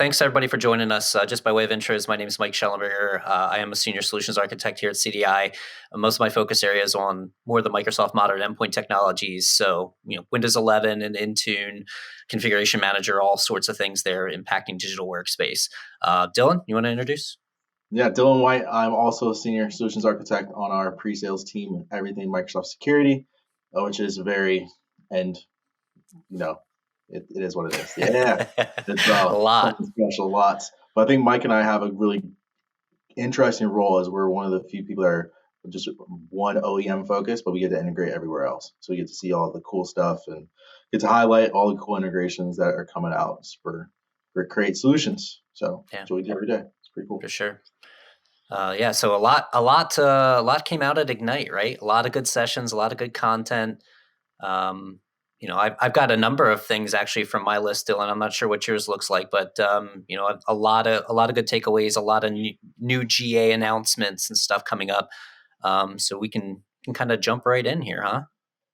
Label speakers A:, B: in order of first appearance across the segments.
A: thanks everybody for joining us. Just by way of intros, my name is Mike Shellenberger. I am a senior solutions architect here at CDI. Most of my focus area is on more of the Microsoft modern endpoint technologies. So, Windows 11 and Intune, configuration manager, all sorts of things there impacting digital workspace. Dillon, you want to introduce?
B: Yeah, Dillon White. I'm also a senior solutions architect on our pre-sales team, everything Microsoft security, which is and it is what it is. Yeah, it's
A: A lot.
B: something special, lots. But I think Mike and I have a really interesting role as we're one of the few people that are just one OEM focused, but we get to integrate everywhere else. So we get to see all the cool stuff and get to highlight all the cool integrations that are coming out for create solutions. So that's what we do every day. It's pretty cool.
A: For sure. So a lot came out at Ignite, right? A lot of good sessions, a lot of good content. I've got a number of things actually from my list, Dylan. I'm not sure what yours looks like, but a lot of good takeaways, a lot of new GA announcements and stuff coming up. So we can kind of jump right in here, huh?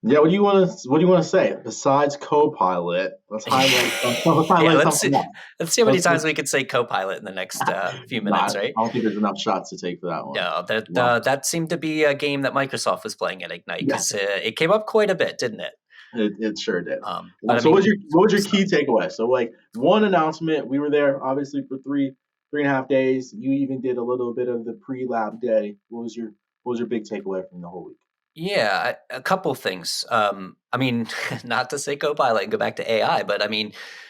B: Yeah, what do you want to say besides Copilot? Let's highlight something else.
A: Let's see how many times we could say Copilot in the next few minutes, right?
B: I don't think there's enough shots to take for that one.
A: No, that seemed to be a game that Microsoft was playing at Ignite because it came up quite a bit, didn't it?
B: It sure did. What was your key takeaway? So, like, one announcement, we were there obviously for three and a half days. You even did a little bit of the pre-lab day. What was your big takeaway from the whole week?
A: Yeah, a couple things. Not to say Copilot and go back to AI, but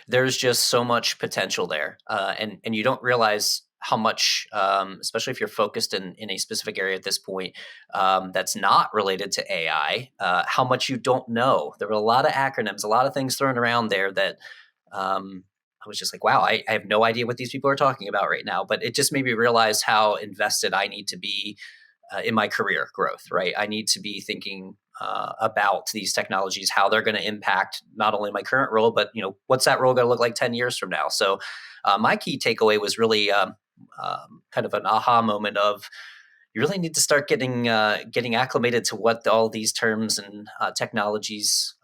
A: there's just so much potential there, and you don't realize how much, especially if you're focused in a specific area at this point, that's not related to AI, how much you don't know. There were a lot of acronyms, a lot of things thrown around there that I was just like, wow, I have no idea what these people are talking about right now. But it just made me realize how invested I need to be in my career growth, right? I need to be thinking about these technologies, how they're going to impact not only my current role, but what's that role going to look like 10 years from now? So my key takeaway was really kind of an aha moment of you really need to start getting acclimated to what all these terms and technologies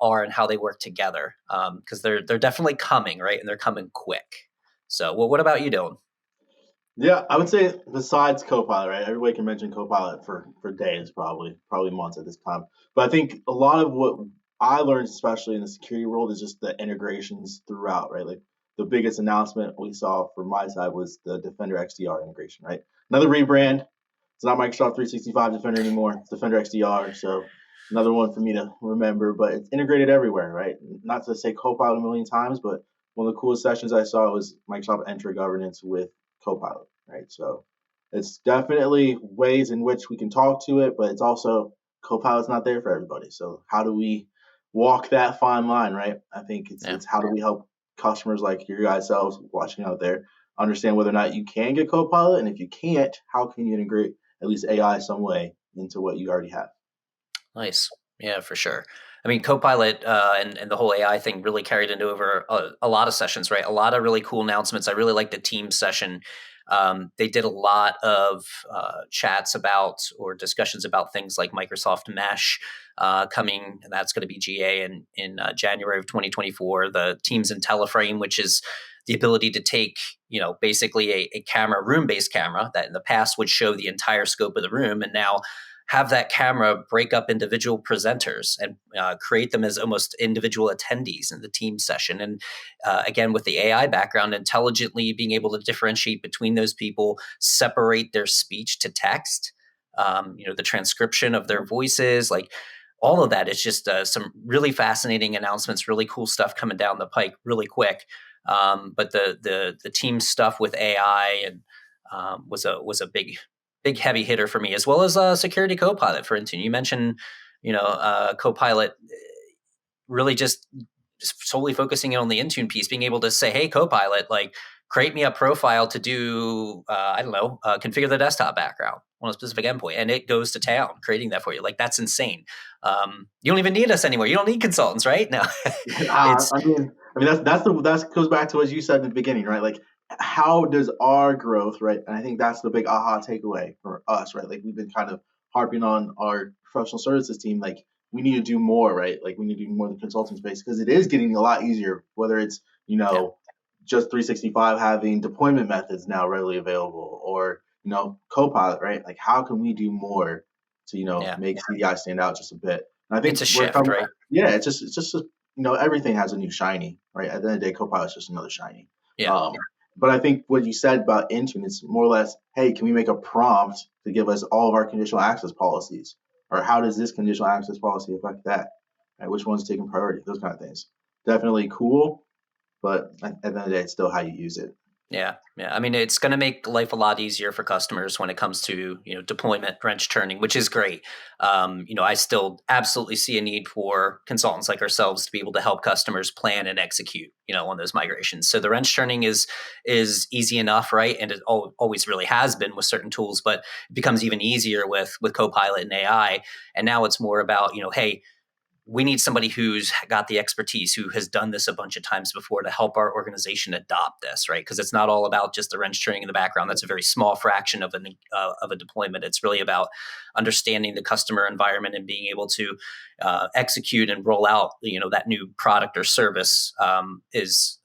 A: are and how they work together, because they're definitely coming, right? And they're coming quick. So, what about you, Dylan?
B: Yeah, I would say besides Copilot, right? Everybody can mention Copilot for days, probably months at this time. But I think a lot of what I learned, especially in the security world, is just the integrations throughout, right? Like the biggest announcement we saw from my side was the Defender XDR integration, right? Another rebrand. It's not Microsoft 365 Defender anymore. It's Defender XDR. So another one for me to remember, but it's integrated everywhere, right? Not to say Copilot a million times, but one of the coolest sessions I saw was Microsoft Entra Governance with Copilot, right? So it's definitely ways in which we can talk to it, but it's also Copilot's not there for everybody. So how do we walk that fine line, right? I think it's how do we help customers like your guys selves watching out there understand whether or not you can get Copilot, and if you can't, how can you integrate at least AI some way into what you already have?
A: Nice. Yeah, for sure. Copilot and the whole AI thing really carried into over a lot of sessions, right? A lot of really cool announcements. I really like the team session. They did a lot of chats about or discussions about things like Microsoft Mesh coming, and that's going to be GA in January of 2024. The Teams IntelliFrame, which is the ability to take, basically a camera, room-based camera that in the past would show the entire scope of the room, and now have that camera break up individual presenters and create them as almost individual attendees in the team session. And again, with the AI background, intelligently being able to differentiate between those people, separate their speech to text, the transcription of their voices, like all of that is just some really fascinating announcements, really cool stuff coming down the pike really quick. But the team stuff with AI and was a big heavy hitter for me, as well as Security Copilot for Intune. You mentioned, Copilot really just solely focusing on the Intune piece, being able to say, hey, Copilot, like create me a profile to do, configure the desktop background on a specific endpoint. And it goes to town creating that for you. Like, that's insane. You don't even need us anymore. You don't need consultants, right? No.
B: That goes back to what you said in the beginning, right? Like, how does our growth, right? And I think that's the big aha takeaway for us, right? Like, we've been kind of harping on our professional services team, like we need to do more, right? Like we need to do more in the consulting space because it is getting a lot easier, whether it's, just 365 having deployment methods now readily available, or Copilot, right? Like, how can we do more to
A: Yeah.
B: make CDI stand out just a bit? And I
A: It's
B: think
A: a
B: we're
A: shift,
B: coming.
A: right?
B: Yeah, everything has a new shiny, right? At the end of the day, Copilot's just another shiny.
A: Yeah.
B: Um, but I think what you said about Intune, it's more or less, hey, can we make a prompt to give us all of our conditional access policies, or how does this conditional access policy affect that? Right? Which one's taking priority? Those kind of things. Definitely cool, but at the end of the day, it's still how you use it.
A: Yeah, yeah. I mean, it's going to make life a lot easier for customers when it comes to deployment, wrench turning, which is great. I still absolutely see a need for consultants like ourselves to be able to help customers plan and execute, on those migrations. So the wrench turning is easy enough, right? And it always really has been with certain tools, but it becomes even easier with Copilot and AI. And now it's more about hey, we need somebody who's got the expertise, who has done this a bunch of times before to help our organization adopt this, right? Because it's not all about just the wrench turning in the background. That's a very small fraction of a deployment. It's really about understanding the customer environment and being able to execute and roll out, that new product or service as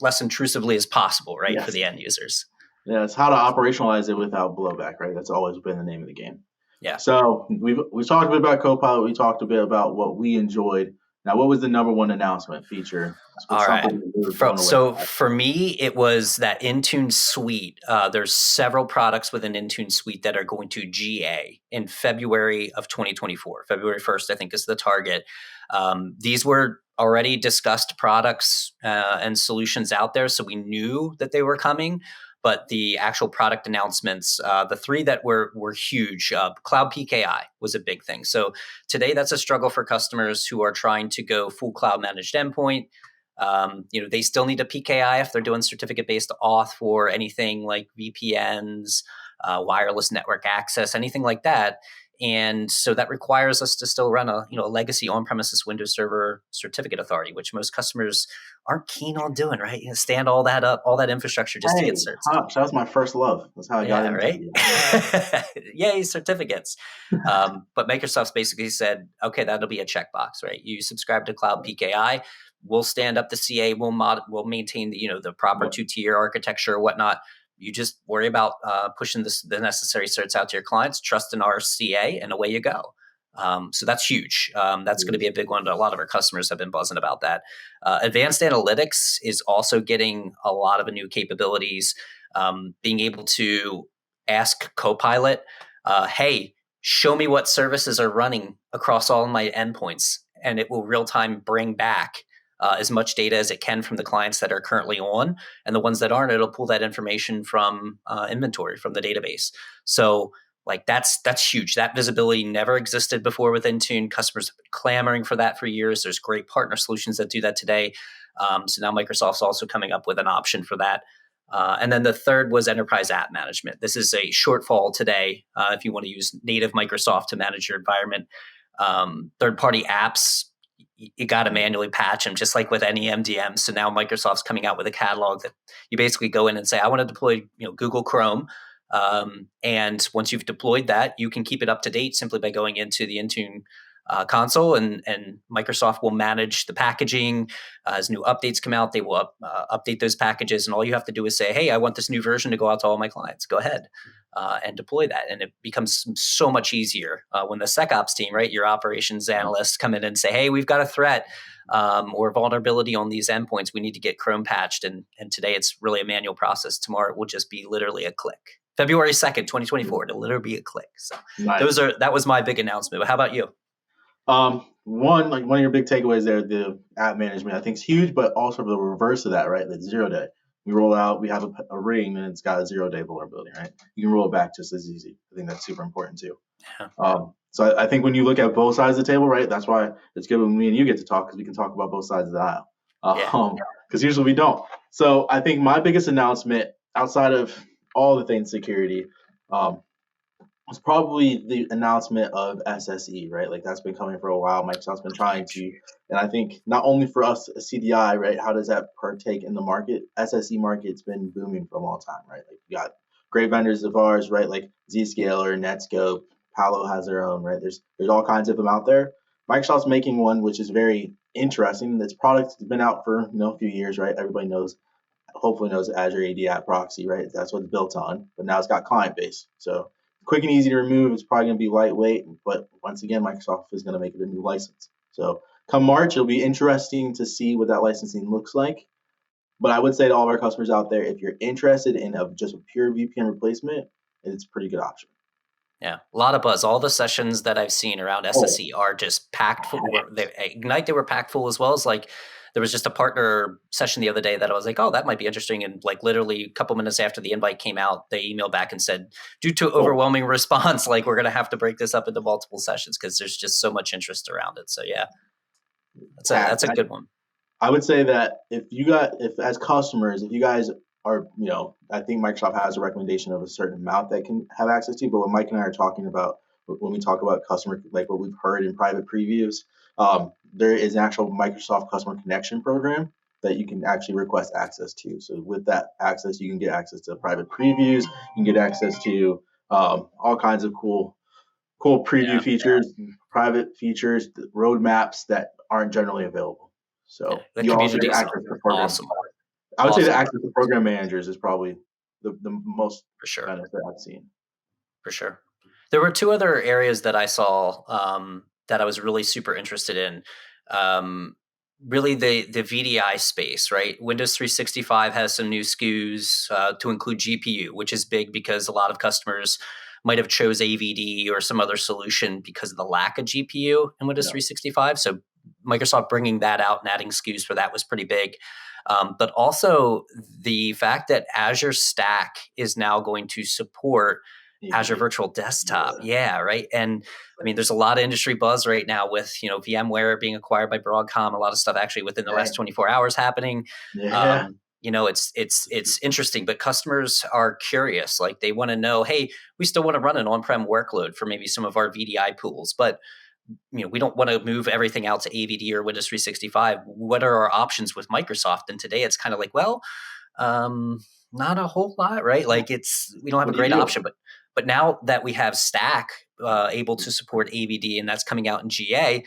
A: less intrusively as possible, right, for
B: Yes.
A: the end users.
B: Yeah, it's how to operationalize it without blowback, right? That's always been the name of the game.
A: Yeah.
B: So we've talked a bit about Copilot. We talked a bit about what we enjoyed. Now, what was the number one announcement feature?
A: All right.
B: Something that we were blown away
A: So
B: by.
A: for me, it was that Intune suite. There's several products within Intune suite that are going to GA in February of 2024. February 1st, I think, is the target. These were already discussed products and solutions out there, so we knew that they were coming. But the actual product announcements, the three that were huge, Cloud PKI was a big thing. So today, that's a struggle for customers who are trying to go full cloud managed endpoint. They still need a PKI if they're doing certificate-based auth for anything like VPNs, wireless network access, anything like that. And so that requires us to still run a legacy on-premises Windows Server certificate authority, which most customers aren't keen on doing, right? Stand all that up, all that infrastructure just to
B: Hey,
A: get certs up.
B: Hops, that was my first love. That's how I got
A: Yeah,
B: into
A: right.
B: it.
A: Yay, certificates. But Microsoft's basically said, okay, that'll be a checkbox, right? You subscribe to Cloud PKI, we'll stand up the CA, we'll maintain the proper
B: Yep.
A: 2-tier architecture or whatnot. You just worry about pushing the necessary certs out to your clients, trust in our CA, and away you go. So that's huge. That's going to be a big one. A lot of our customers have been buzzing about that. Advanced analytics is also getting a lot of new capabilities. Being able to ask Copilot, hey, show me what services are running across all my endpoints, and it will real time bring back as much data as it can from the clients that are currently on, and the ones that aren't, it'll pull that information from inventory from the database. So like that's huge. That visibility never existed before with Intune. Customers have been clamoring for that for years. There's great partner solutions that do that today. So now Microsoft's also coming up with an option for that. And then the third was enterprise app management. This is a shortfall today if you want to use native Microsoft to manage your environment. Third-party apps, you got to manually patch them, just like with any MDM. So now Microsoft's coming out with a catalog that you basically go in and say, I want to deploy Google Chrome. And once you've deployed that, you can keep it up to date simply by going into the Intune console, and Microsoft will manage the packaging. As new updates come out, they will update those packages, and all you have to do is say, hey, I want this new version to go out to all my clients. Go ahead and deploy that. And it becomes so much easier when the SecOps team, right, your operations analysts come in and say, hey, we've got a threat or vulnerability on these endpoints. We need to get Chrome patched. And today it's really a manual process. Tomorrow it will just be literally a click. February 2nd, 2024, it'll literally be a click. So
B: Nice.
A: that was my big announcement. But how about you?
B: One of your big takeaways there, the app management, I think is huge, but also the reverse of that, right? The 0 day. We roll out, we have a ring and it's got a 0 day vulnerability, right? You can roll it back just as easy. I think that's super important too.
A: Yeah.
B: So I think when you look at both sides of the table, right, that's why it's good when me and you get to talk, because we can talk about both sides of the aisle. Because usually we don't. So I think my biggest announcement outside of all the things security was probably the announcement of SSE, right? Like that's been coming for a while. Microsoft's been trying to, and I think not only for us CDI, right? How does that partake in the market? SSE market's been booming for a long time, right? Like we got great vendors of ours, right? Like Zscaler, Netscope, Palo has their own, right? There's all kinds of them out there. Microsoft's making one which is very interesting. This product has been out for a few years, right? Everybody knows, hopefully knows Azure AD App Proxy, right? That's what it's built on. But now it's got client base, so quick and easy to remove. It's probably going to be lightweight, but once again, Microsoft is going to make it a new license. So come March, it'll be interesting to see what that licensing looks like. But I would say to all of our customers out there, if you're interested in just a pure VPN replacement, it's a pretty good option.
A: Yeah, a lot of buzz. All the sessions that I've seen around
B: Oh,
A: SSE are just packed full. Ignite, they were packed full, as well as like there was just a partner session the other day that I was like, oh, that might be interesting. And like literally a couple minutes after the invite came out, they emailed back and said, due to
B: cool.
A: overwhelming response, like we're going to have to break this up into multiple sessions because there's just so much interest around it. So yeah, that's a good one.
B: I would say that if as customers, if you guys are, I think Microsoft has a recommendation of a certain amount that can have access to. But what Mike and I are talking about when we talk about customer, like what we've heard in private previews, there is an actual Microsoft customer connection program that you can actually request access to. So with that access, you can get access to private previews. You can get access to all kinds of cool preview features, private features, roadmaps that aren't generally available. So
A: The
B: you also
A: community
B: get
A: is
B: access to program.
A: awesome.
B: I would say the
A: Awesome.
B: access to program managers is probably the most
A: For sure.
B: benefit I've seen.
A: For sure. There were two other areas that I saw that I was really super interested in. Really, the VDI space, right? Windows 365 has some new SKUs to include GPU, which is big because a lot of customers might have chose AVD or some other solution because of the lack of GPU in Windows 365. So Microsoft bringing that out and adding SKUs for that was pretty big. But also the fact that Azure Stack is now going to support Azure Virtual Desktop. Yeah, right. And I mean, there's a lot of industry buzz right now with, VMware being acquired by Broadcom, a lot of stuff actually within the last 24 hours happening.
B: Yeah.
A: It's interesting, but customers are curious. Like they want to know, hey, we still want to run an on-prem workload for maybe some of our VDI pools, but we don't want to move everything out to AVD or Windows 365. What are our options with Microsoft? And today it's kind of like, well, not a whole lot, right? Like we don't have a great option, but now that we have Stack able to support AVD and that's coming out in GA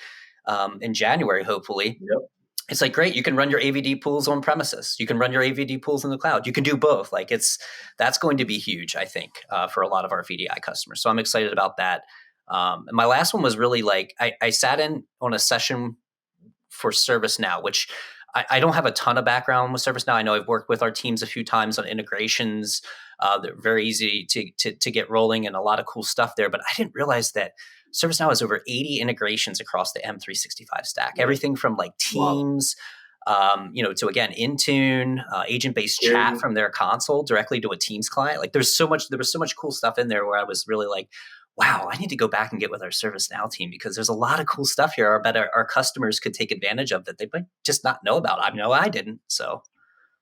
A: in January, hopefully.
B: Yep.
A: It's like, great, you can run your AVD pools on premises. You can run your AVD pools in the cloud. You can do both. Like that's going to be huge, I think, for a lot of our VDI customers. So I'm excited about that. And my last one was really like, I sat in on a session for ServiceNow, which I don't have a ton of background with ServiceNow. I know I've worked with our teams a few times on integrations. They're very easy to get rolling and a lot of cool stuff there. But I didn't realize that ServiceNow has over 80 integrations across the M365 stack. Right. Everything from like Teams, to again, Intune, agent-based chat from their console directly to a Teams client. Like there was so much cool stuff in there where I was really like, wow, I need to go back and get with our ServiceNow team because there's a lot of cool stuff here our customers could take advantage of that they might just not know about. I know I didn't. So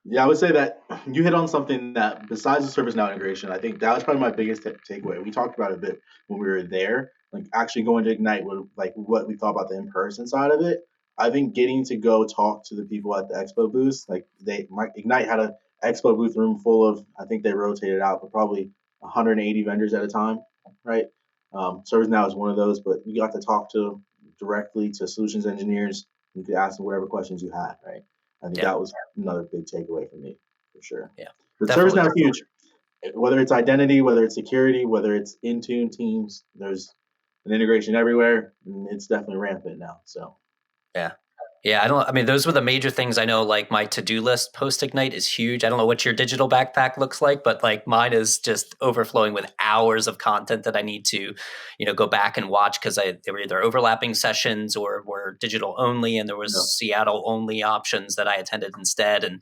B: yeah, I would say that you hit on something that besides the ServiceNow integration, I think that was probably my biggest takeaway. We talked about it a bit when we were there, like actually going to Ignite, what we thought about the in-person side of it. I think getting to go talk to the people at the expo booth, like Ignite had an expo booth room full of, I think they rotated out, but probably 180 vendors at a time, right? ServiceNow is one of those, but you got to talk directly to solutions engineers. You could ask them whatever questions you had, right? I think that was another big takeaway for me, for sure.
A: Yeah,
B: but ServiceNow is huge. Whether it's identity, whether it's security, whether it's Intune Teams, there's an integration everywhere, and it's definitely rampant now. So
A: yeah, those were the major things I know. Like my to-do list post Ignite is huge. I don't know what your digital backpack looks like, but like mine is just overflowing with hours of content that I need to, go back and watch because they were either overlapping sessions or were digital only, and there was Seattle only options that I attended instead. And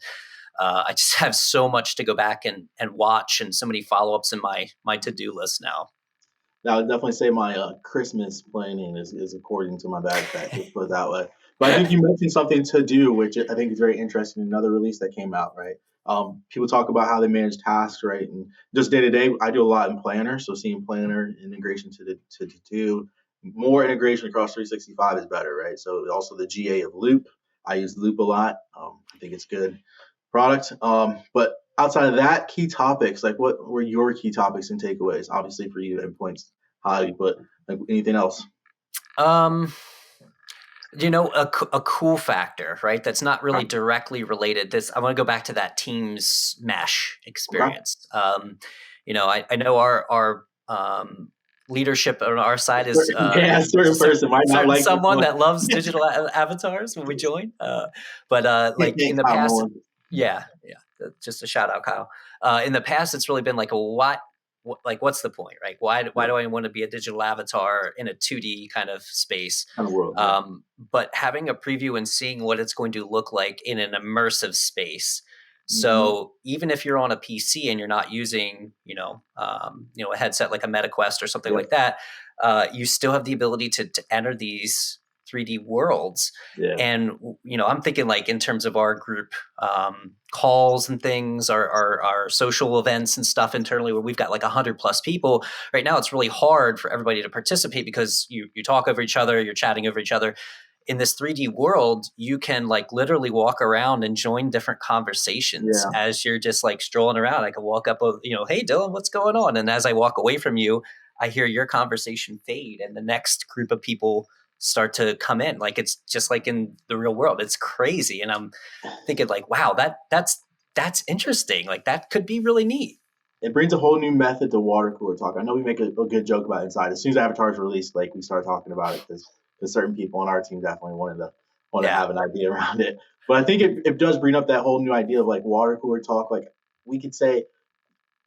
A: I just have so much to go back and watch, and so many follow-ups in my to-do list now.
B: Now, I would definitely say my Christmas planning is according to my backpack. Let's put it that way. But I think you mentioned something to do, which I think is very interesting. Another release that came out, right? People talk about how they manage tasks, right? And just day to day, I do a lot in Planner. So seeing Planner integration to do more integration across 365 is better, right? So also the GA of Loop. I use Loop a lot. I think it's good product. But outside of that, key topics, like what were your key topics and takeaways? Obviously for you, endpoints highly, but like anything else?
A: A cool factor, right? That's not really
B: Okay.
A: directly related. This I want to go back to that Teams mesh
B: Okay.
A: experience. I know our leadership on our side
B: Yeah, a certain
A: is a
B: person might not
A: certain
B: like this
A: someone
B: one.
A: that loves digital avatars when we join. But
B: Hey,
A: like
B: hey,
A: in the
B: Kyle
A: past,
B: Nolan.
A: yeah, yeah. Just a shout out, Kyle. In the past, it's really been like like what's the point, right? Why
B: Yeah,
A: do I want to be a digital avatar in a 2D kind of space?
B: kind of world. Yeah.
A: But having a preview and seeing what it's going to look like in an immersive space.
B: Hmm.
A: So even if you're on a PC and you're not using, a headset like a MetaQuest or something
B: Yeah.
A: like that, you still have the ability to enter these 3D worlds.
B: Yeah.
A: And I'm thinking like in terms of our group calls and things, our social events and stuff internally, where we've got like 100+ people. Right now, it's really hard for everybody to participate because you talk over each other, you're chatting over each other. In this 3D world, you can like literally walk around and join different conversations
B: Yeah.
A: as you're just like strolling around. I can walk up, hey Dylan, what's going on? And as I walk away from you, I hear your conversation fade, and the next group of people start to come in. Like it's just like in the real world. It's crazy, and I'm thinking like, wow, that's interesting. Like that could be really neat.
B: It brings a whole new method to water cooler talk. I know we make a good joke about it inside. As soon as Avatar's released, like we started talking about it because certain people on our team definitely wanted to
A: Yeah,
B: have an idea around it. But I think it does bring up that whole new idea of like water cooler talk. Like we could say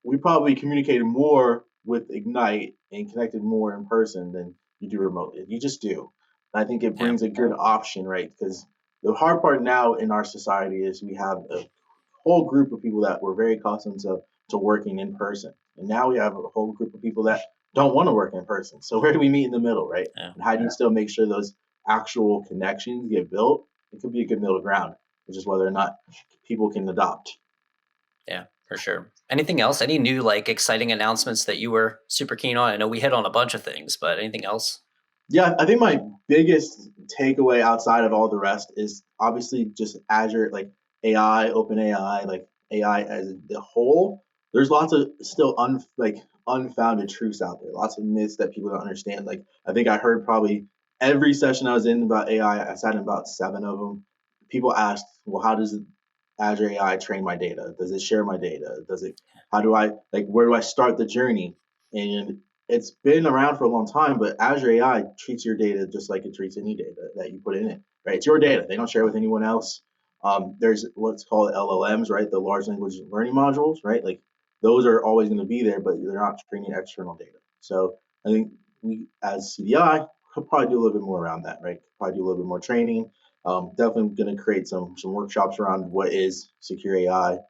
B: we probably communicated more with Ignite and connected more in person than you do remotely. You just do. And I think it
A: yeah,
B: brings a good option, right? Because the hard part now in our society is we have a whole group of people that were very accustomed to working in person. And now we have a whole group of people that don't want to work in person. So where do we meet in the middle, right?
A: yeah,
B: And how do you still make sure those actual connections get built? It could be a good middle ground. It's just whether or not people can adopt.
A: yeah, for sure. Anything else? Any new like exciting announcements that you were super keen on? I know we hit on a bunch of things, but anything else?
B: Yeah, I think my biggest takeaway outside of all the rest is obviously just Azure, like AI, Open AI, like AI as the whole. There's lots of still unfounded truths out there, lots of myths that people don't understand. Like I think I heard probably every session I was in about AI, I sat in about seven of them. People asked, well, how does Azure AI train my data? Does it share my data? Does it? How do I like? Where do I start the journey? And it's been around for a long time, but Azure AI treats your data just like it treats any data that you put in it, right? It's your data. They don't share it with anyone else. There's what's called LLMs, right? The large language learning modules, right? Like those are always going to be there, but they're not training external data. So I think we, as CDI, could probably do a little bit more around that, right? Probably do a little bit more training. Definitely going to create some workshops around what is secure AI.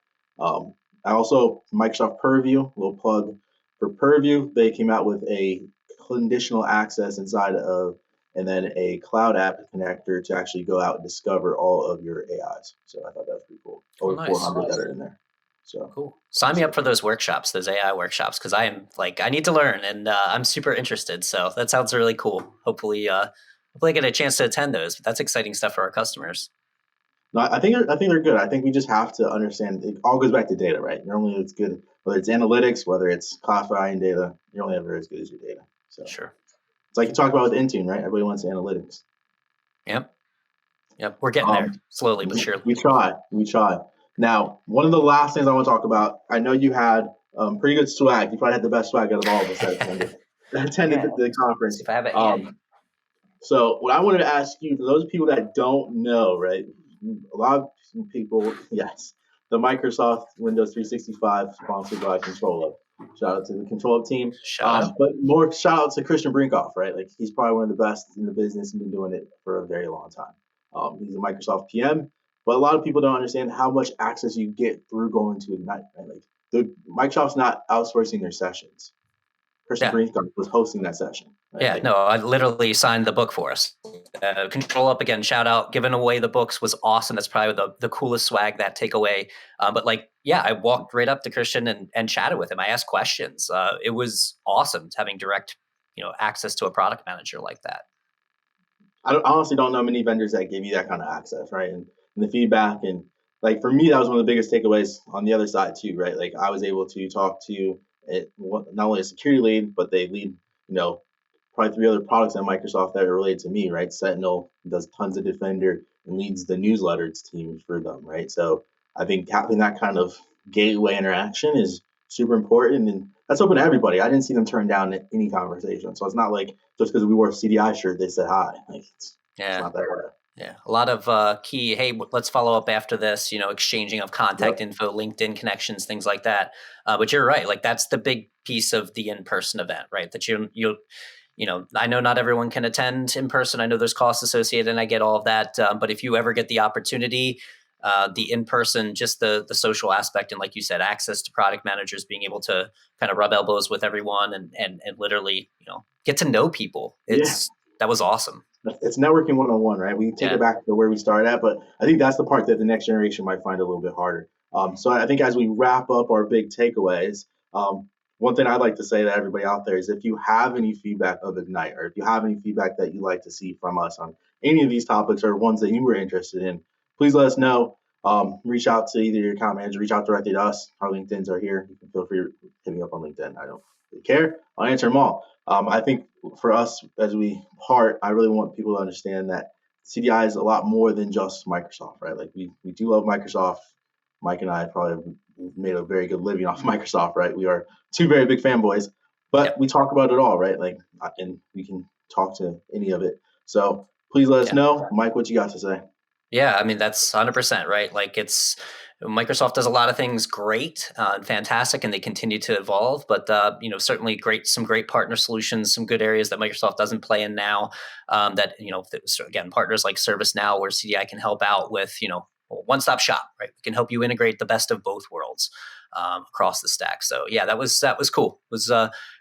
B: I also Microsoft Purview, a little plug for Purview. They came out with a conditional access inside of, and then a cloud app connector to actually go out and discover all of your AIs. So I thought that was pretty cool.
A: Oh,
B: Over
A: nice.
B: 400 that are in there. So
A: Cool. Sign me up for those workshops, those AI workshops, because I am like I need to learn, and I'm super interested. So that sounds really cool. Hopefully I get a chance to attend those. But that's exciting stuff for our customers.
B: no, I think they're good. I think we just have to understand. It all goes back to data, right? Normally, it's good whether it's analytics, whether it's classifying data. You're only ever as good as your data. So
A: Sure.
B: it's like you talked about with Intune, right? Everybody wants analytics.
A: Yep. Yep. We're getting there
B: Um,
A: slowly but surely.
B: we try. Now, one of the last things I want to talk about. I know you had pretty good swag. You probably had the best swag out of all of us that attended
A: Yeah.
B: the
A: See
B: conference.
A: if I have it handy.
B: So, what I wanted to ask you, for those people that don't know, right? A lot of people, yes, the Microsoft Windows 365 sponsored by Control. Shout out to the Control team.
A: Shout out.
B: But more shout out to Christian Brinkoff, right? Like he's probably one of the best in the business and been doing it for a very long time. He's a Microsoft PM, but a lot of people don't understand how much access you get through going to Ignite, right? Like the Microsoft's not outsourcing their sessions. Christian
A: Yeah.
B: Brinkoff was hosting that session, right?
A: Yeah,
B: Like
A: no, I literally signed the book for us. Control Up again, shout out. Giving away the books was awesome. That's probably the coolest swag, that takeaway. But like, yeah, I walked right up to Christian and chatted with him. I asked questions. It was awesome having direct, access to a product manager like that.
B: I honestly don't know many vendors that give you that kind of access, right? And the feedback and like for me, that was one of the biggest takeaways on the other side too, right? Like I was able to talk to it, not only a security lead, but they lead, you know, probably 3 other products at Microsoft that are related to me, right? Sentinel does tons of Defender and leads the newsletters team for them, right? So I think having that kind of gateway interaction is super important, and that's open to everybody. I didn't see them turn down any conversation, so it's not like just because we wore a CDI shirt they said hi. Like it's
A: Yeah.
B: not that way.
A: Yeah, a lot of key. Hey, let's follow up after this. Exchanging of contact
B: Yep.
A: info, LinkedIn connections, things like that. But you're right. Like that's the big piece of the in-person event, right? That I know not everyone can attend in person. I know there's costs associated, and I get all of that. But if you ever get the opportunity, the in-person, just the social aspect, and like you said, access to product managers, being able to kind of rub elbows with everyone and literally, get to know people.
B: Yeah.
A: That was awesome.
B: It's networking 101, right? We take it
A: Yeah.
B: back to where we started at, but I think that's the part that the next generation might find a little bit harder. So I think as we wrap up our big takeaways, one thing I'd like to say to everybody out there is if you have any feedback of Ignite, or if you have any feedback that you'd like to see from us on any of these topics or ones that you were interested in, please let us know. Reach out to either your account manager, reach out directly to us. Our LinkedIn's are here. You can feel free to hit me up on LinkedIn. I don't really care. I'll answer them all. I think for us as we part, I really want people to understand that CDI is a lot more than just Microsoft, right? Like we do love Microsoft. Mike and I probably made a very good living off Microsoft, right? We are two very big fanboys, but
A: Yep.
B: we talk about it all, right? Like, and we can talk to any of it. So please let us
A: Yeah.
B: know, Mike, what you got to say.
A: Yeah, I mean that's 100% right. Like Microsoft does a lot of things great and fantastic, and they continue to evolve. But certainly some great partner solutions, some good areas that Microsoft doesn't play in now. That again, partners like ServiceNow, where CDI can help out with one-stop shop, right? We can help you integrate the best of both worlds across the stack. So yeah, that was cool. It was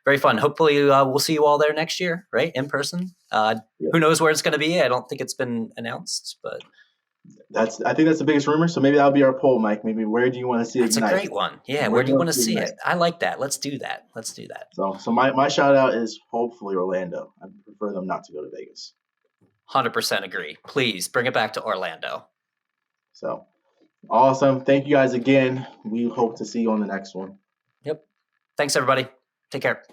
A: very fun. Hopefully, we'll see you all there next year, right, in person.
B: Yeah.
A: Who knows where it's going to be? I don't think it's been announced, but.
B: I think that's the biggest rumor. So maybe that'll be our poll, Mike. Maybe where do you want to see
A: That's a
B: Ignite?
A: great one. Yeah,
B: Where
A: where
B: do
A: do
B: you
A: you
B: want
A: want
B: to
A: to
B: see
A: see
B: Ignite?
A: it? I like that. Let's do that. Let's do that.
B: So my shout out is hopefully Orlando. I prefer them not to go to Vegas.
A: 100% agree. Please bring it back to Orlando.
B: So awesome. Thank you guys again. We hope to see you on the next one.
A: Yep. Thanks, everybody. Take care.